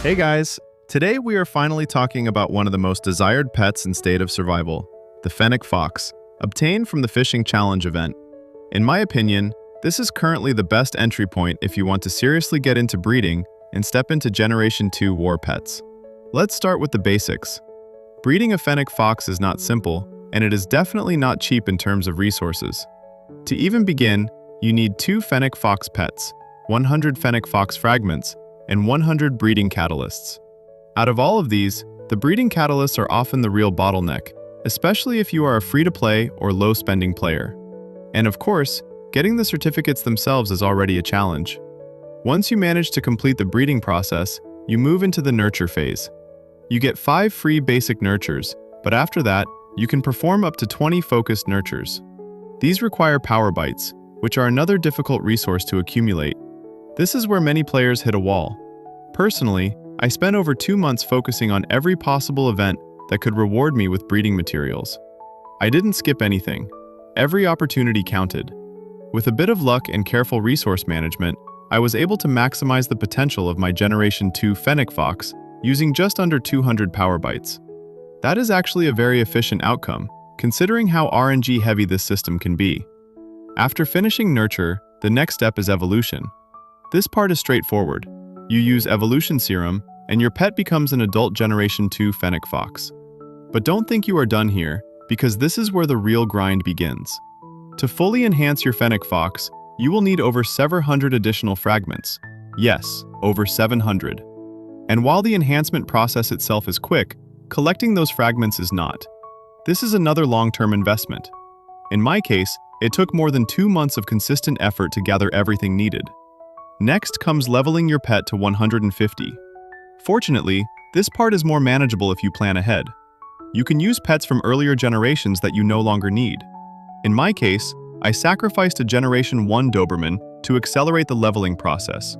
Hey guys! Today we are finally talking about one of the most desired pets in State of Survival, the Fennec Fox, obtained from the Fishing Challenge event. In my opinion, this is currently the best entry point if you want to seriously get into breeding and step into Generation 2 war pets. Let's start with the basics. Breeding a Fennec Fox is not simple, and it is definitely not cheap in terms of resources. To even begin, you need 2 Fennec Fox pets, 100 Fennec Fox Fragments, and 100 breeding catalysts. Out of all of these, the breeding catalysts are often the real bottleneck, especially if you are a free-to-play or low-spending player. And of course, getting the certificates themselves is already a challenge. Once you manage to complete the breeding process, you move into the nurture phase. You get 5 free basic nurtures, but after that, you can perform up to 20 focused nurtures. These require power bites, which are another difficult resource to accumulate. This is where many players hit a wall. Personally, I spent over 2 months focusing on every possible event that could reward me with breeding materials. I didn't skip anything. Every opportunity counted. With a bit of luck and careful resource management, I was able to maximize the potential of my Generation 2 Fennec Fox using just under 200 power bites. That is actually a very efficient outcome, considering how RNG heavy this system can be. After finishing nurture, the next step is evolution. This part is straightforward. You use evolution serum, and your pet becomes an adult Generation 2 Fennec Fox. But don't think you are done here, because this is where the real grind begins. To fully enhance your Fennec Fox, you will need over 700 additional fragments. Yes, over 700. And while the enhancement process itself is quick, collecting those fragments is not. This is another long-term investment. In my case, it took more than 2 months of consistent effort to gather everything needed. Next comes leveling your pet to 150. Fortunately, this part is more manageable if you plan ahead. You can use pets from earlier generations that you no longer need. In my case, I sacrificed a Generation 1 Doberman to accelerate the leveling process.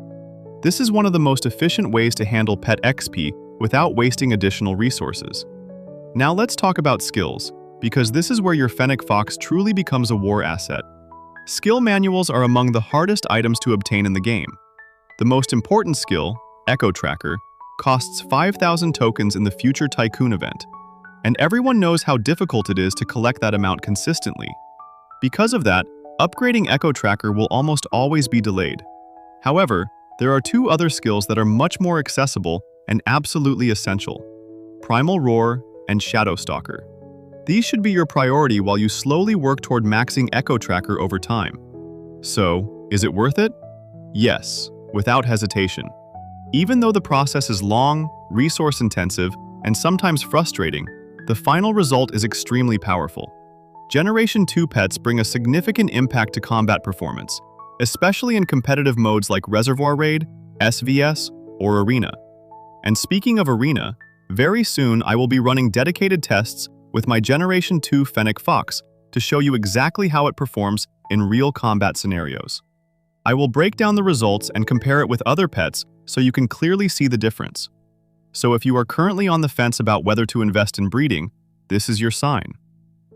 This is one of the most efficient ways to handle pet XP without wasting additional resources. Now let's talk about skills, because this is where your Fennec Fox truly becomes a war asset. Skill manuals are among the hardest items to obtain in the game. The most important skill, Echo Tracker, costs 5,000 tokens in the Future Tycoon event, and everyone knows how difficult it is to collect that amount consistently. Because of that, upgrading Echo Tracker will almost always be delayed. However, there are 2 other skills that are much more accessible and absolutely essential: Primal Roar and Shadow Stalker. These should be your priority while you slowly work toward maxing Echo Tracker over time. So, is it worth it? Yes, without hesitation. Even though the process is long, resource-intensive, and sometimes frustrating, the final result is extremely powerful. Generation 2 pets bring a significant impact to combat performance, especially in competitive modes like Reservoir Raid, SVS, or Arena. And speaking of Arena, very soon I will be running dedicated tests with my Generation 2 Fennec Fox to show you exactly how it performs in real combat scenarios. I will break down the results and compare it with other pets so you can clearly see the difference. So if you are currently on the fence about whether to invest in breeding, this is your sign.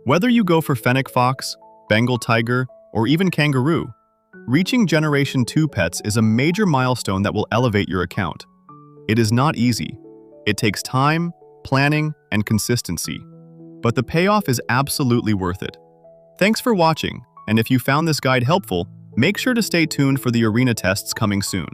Whether you go for Fennec Fox, Bengal Tiger, or even Kangaroo, reaching Generation 2 pets is a major milestone that will elevate your account. It is not easy. It takes time, planning, and consistency. But the payoff is absolutely worth it. Thanks for watching, and if you found this guide helpful, make sure to stay tuned for the arena tests coming soon.